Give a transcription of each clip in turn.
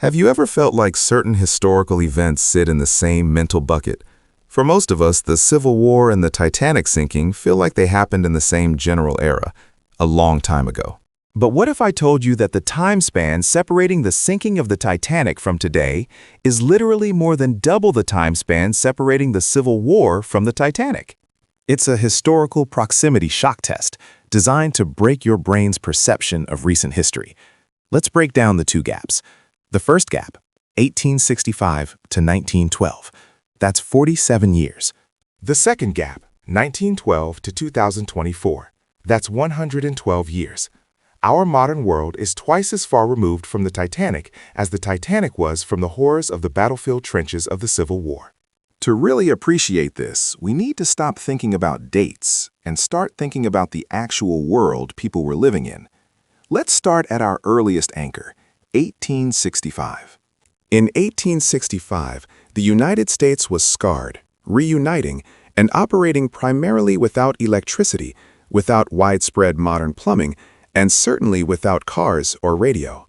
Have you ever felt like certain historical events sit in the same mental bucket? For most of us, the Civil War and the Titanic sinking feel like they happened in the same general era, a long time ago. But what if I told you that the time span separating the sinking of the Titanic from today is literally more than double the time span separating the Civil War from the Titanic? It's a historical proximity shock test designed to break your brain's perception of recent history. Let's break down the two gaps. The first gap, 1865 to 1912. That's 47 years. The second gap, 1912 to 2024. That's 112 years. Our modern world is twice as far removed from the Titanic as the Titanic was from the horrors of the battlefield trenches of the Civil War. To really appreciate this, we need to stop thinking about dates and start thinking about the actual world people were living in. Let's start at our earliest anchor, 1865. In 1865, the United States was scarred, reuniting, and operating primarily without electricity, without widespread modern plumbing, and certainly without cars or radio.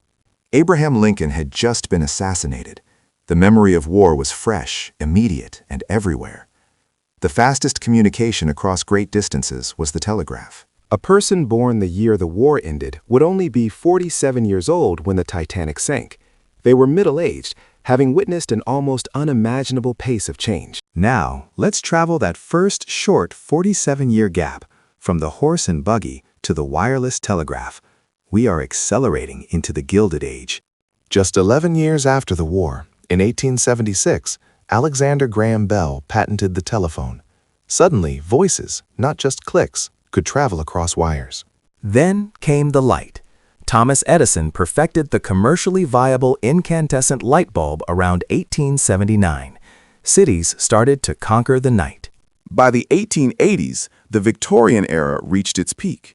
Abraham Lincoln had just been assassinated. The memory of war was fresh, immediate, and everywhere. The fastest communication across great distances was the telegraph. A person born the year the war ended would only be 47 years old when the Titanic sank. They were middle-aged, having witnessed an almost unimaginable pace of change. Now, let's travel that first short 47-year gap from the horse and buggy to the wireless telegraph. We are accelerating into the Gilded Age. Just 11 years after the war, in 1876, Alexander Graham Bell patented the telephone. Suddenly, voices, not just clicks, could travel across wires. Then came the light. Thomas Edison perfected the commercially viable incandescent light bulb around 1879. Cities started to conquer the night. By the 1880s, the Victorian era reached its peak.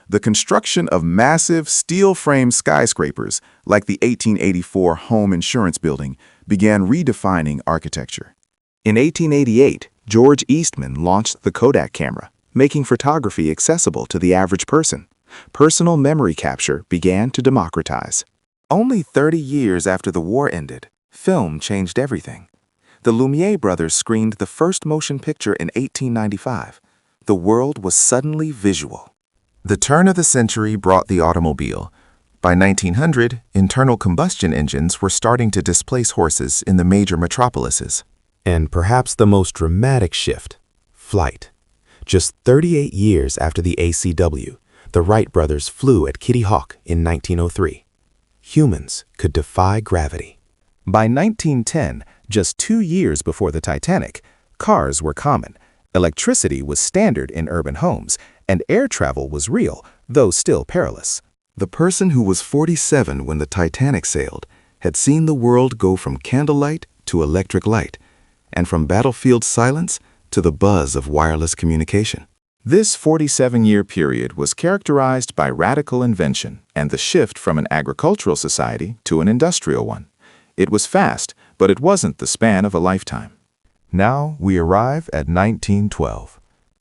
The construction of massive steel-frame skyscrapers, like the 1884 Home Insurance Building, began redefining architecture. In 1888, George Eastman launched the Kodak camera, making photography accessible to the average person. Personal memory capture began to democratize. Only 30 years after the war ended, film changed everything. The Lumiere brothers screened the first motion picture in 1895. The world was suddenly visual. The turn of the century brought the automobile. By 1900, internal combustion engines were starting to displace horses in the major metropolises. And perhaps the most dramatic shift, flight. Just 38 years after the ACW, the Wright brothers flew at Kitty Hawk in 1903. Humans could defy gravity. By 1910, just 2 years before the Titanic, cars were common. Electricity was standard in urban homes, and air travel was real, though still perilous. The person who was 47 when the Titanic sailed had seen the world go from candlelight to electric light, and from battlefield silence to the buzz of wireless communication. This 47-year period was characterized by radical invention and the shift from an agricultural society to an industrial one. It was fast, but it wasn't the span of a lifetime. Now we arrive at 1912,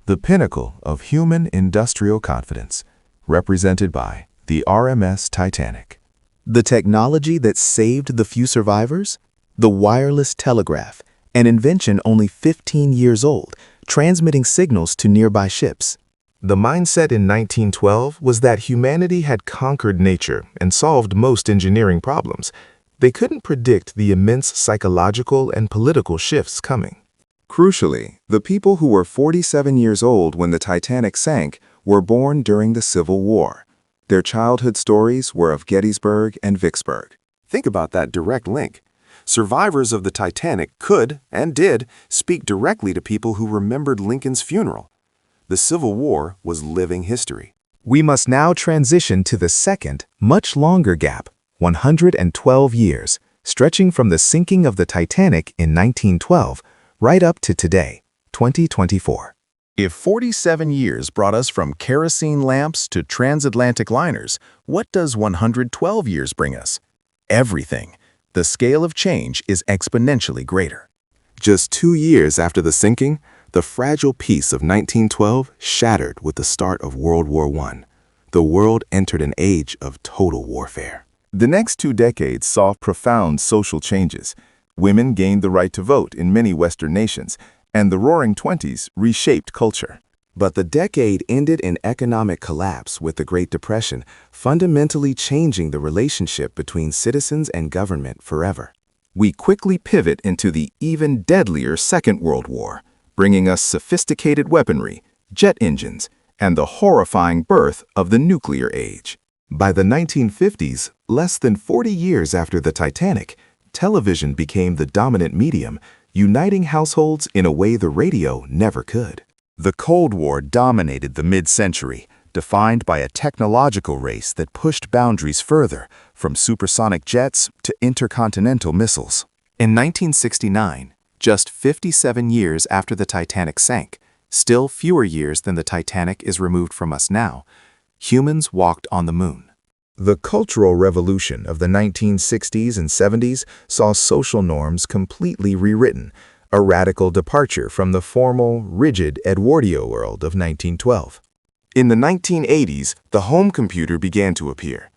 the pinnacle of human industrial confidence, represented by the RMS Titanic. The technology that saved the few survivors? The wireless telegraph, an invention only 15 years old, transmitting signals to nearby ships. The mindset in 1912 was that humanity had conquered nature and solved most engineering problems. They couldn't predict the immense psychological and political shifts coming. Crucially, the people who were 47 years old when the Titanic sank were born during the Civil War. Their childhood stories were of Gettysburg and Vicksburg. Think about that direct link. Survivors of the Titanic could, and did, speak directly to people who remembered Lincoln's funeral. The Civil War was living history. We must now transition to the second, much longer gap, 112 years, stretching from the sinking of the Titanic in 1912 right up to today, 2024. If 47 years brought us from kerosene lamps to transatlantic liners, what does 112 years bring us? Everything. The scale of change is exponentially greater. Just 2 years after the sinking, the fragile peace of 1912 shattered with the start of World War I. The world entered an age of total warfare. The next 2 decades saw profound social changes. Women gained the right to vote in many Western nations, and the Roaring Twenties reshaped culture. But the decade ended in economic collapse with the Great Depression, fundamentally changing the relationship between citizens and government forever. We quickly pivot into the even deadlier Second World War, bringing us sophisticated weaponry, jet engines, and the horrifying birth of the nuclear age. By the 1950s, less than 40 years after the Titanic, television became the dominant medium, uniting households in a way the radio never could. The Cold War dominated the mid-century, defined by a technological race that pushed boundaries further, from supersonic jets to intercontinental missiles. In 1969, just 57 years after the Titanic sank, still fewer years than the Titanic is removed from us now, humans walked on the moon. The Cultural Revolution of the 1960s and 70s saw social norms completely rewritten, a radical departure from the formal, rigid Edwardian world of 1912. In the 1980s, the home computer began to appear.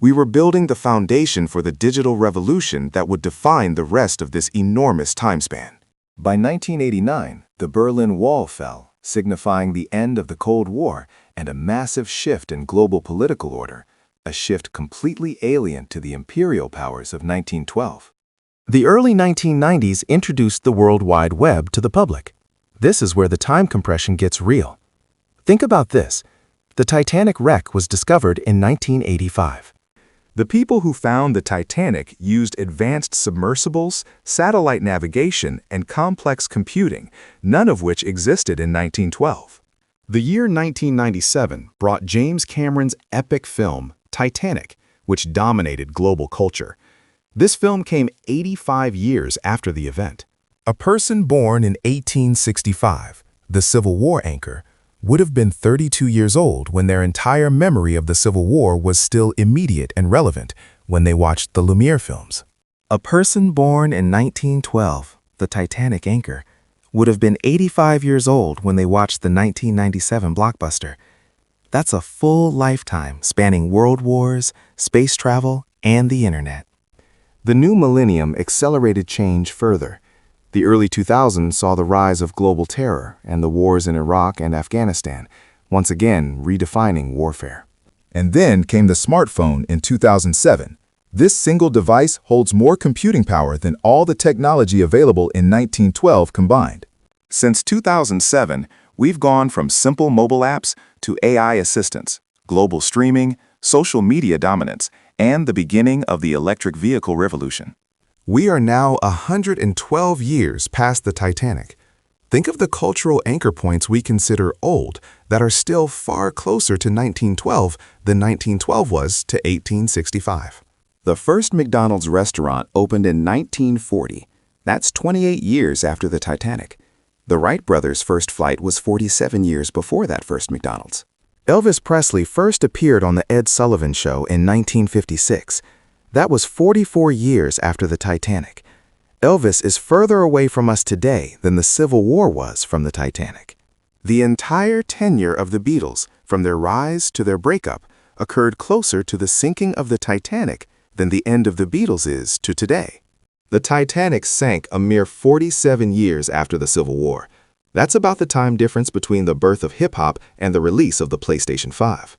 We were building the foundation for the digital revolution that would define the rest of this enormous time span. By 1989, the Berlin Wall fell, signifying the end of the Cold War and a massive shift in global political order, a shift completely alien to the imperial powers of 1912. The early 1990s introduced the World Wide Web to the public. This is where the time compression gets real. Think about this. The Titanic wreck was discovered in 1985. The people who found the Titanic used advanced submersibles, satellite navigation, and complex computing, none of which existed in 1912. The year 1997 brought James Cameron's epic film, Titanic, which dominated global culture. This film came 85 years after the event. A person born in 1865, the Civil War anchor, would have been 32 years old when their entire memory of the Civil War was still immediate and relevant when they watched the Lumiere films. A person born in 1912, the Titanic anchor, would have been 85 years old when they watched the 1997 blockbuster. That's a full lifetime spanning world wars, space travel, and the internet. The new millennium accelerated change further. The early 2000s saw the rise of global terror and the wars in Iraq and Afghanistan, once again redefining warfare. And then came the smartphone in 2007. This single device holds more computing power than all the technology available in 1912 combined. Since 2007, we've gone from simple mobile apps to AI assistants, global streaming, social media dominance, and the beginning of the electric vehicle revolution. We are now 112 years past the Titanic. Think of the cultural anchor points we consider old that are still far closer to 1912 than 1912 was to 1865. The first McDonald's restaurant opened in 1940. That's 28 years after the Titanic. The Wright brothers' first flight was 47 years before that first McDonald's. Elvis Presley first appeared on The Ed Sullivan Show in 1956. That was 44 years after the Titanic. Elvis is further away from us today than the Civil War was from the Titanic. The entire tenure of the Beatles, from their rise to their breakup, occurred closer to the sinking of the Titanic than the end of the Beatles is to today. The Titanic sank a mere 47 years after the Civil War. That's about the time difference between the birth of hip-hop and the release of the PlayStation 5.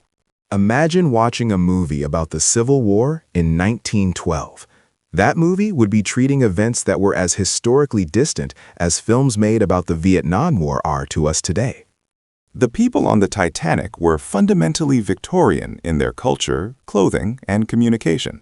Imagine watching a movie about the Civil War in 1912. That movie would be treating events that were as historically distant as films made about the Vietnam War are to us today. The people on the Titanic were fundamentally Victorian in their culture, clothing, and communication.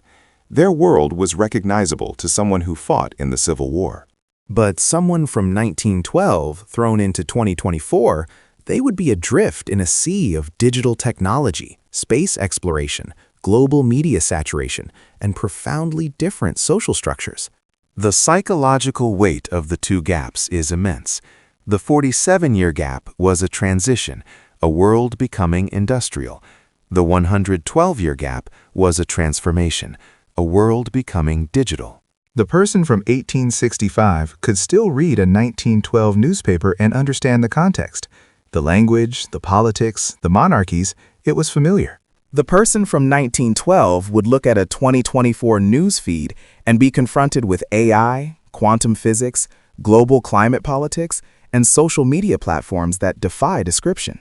Their world was recognizable to someone who fought in the Civil War. But someone from 1912 thrown into 2024, they would be adrift in a sea of digital technology, space exploration, global media saturation, and profoundly different social structures. The psychological weight of the two gaps is immense. The 47-year gap was a transition, a world becoming industrial. The 112-year gap was a transformation, a world becoming digital. The person from 1865 could still read a 1912 newspaper and understand the context. The language, the politics, the monarchies, it was familiar. The person from 1912 would look at a 2024 news feed and be confronted with AI, quantum physics, global climate politics, and social media platforms that defy description.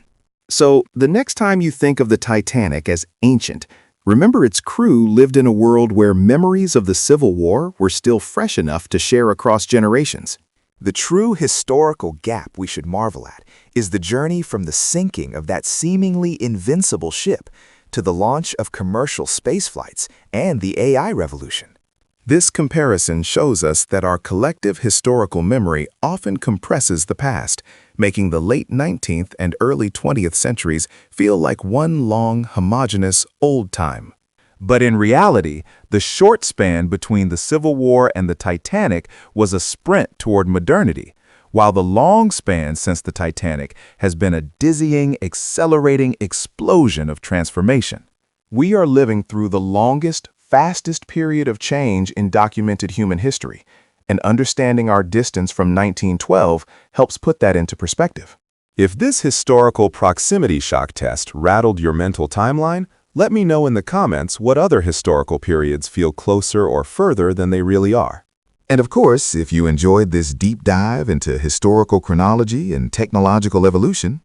So, the next time you think of the Titanic as ancient, remember its crew lived in a world where memories of the Civil War were still fresh enough to share across generations. The true historical gap we should marvel at is the journey from the sinking of that seemingly invincible ship to the launch of commercial space flights and the AI revolution. This comparison shows us that our collective historical memory often compresses the past, making the late 19th and early 20th centuries feel like one long, homogeneous old time. But in reality, the short span between the Civil War and the Titanic was a sprint toward modernity, while the long span since the Titanic has been a dizzying, accelerating explosion of transformation. We are living through the longest, fastest period of change in documented human history, and understanding our distance from 1912 helps put that into perspective. If this historical proximity shock test rattled your mental timeline, let me know in the comments what other historical periods feel closer or further than they really are. And of course, if you enjoyed this deep dive into historical chronology and technological evolution,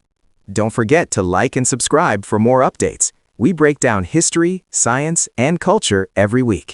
don't forget to like and subscribe for more updates. We break down history, science, and culture every week.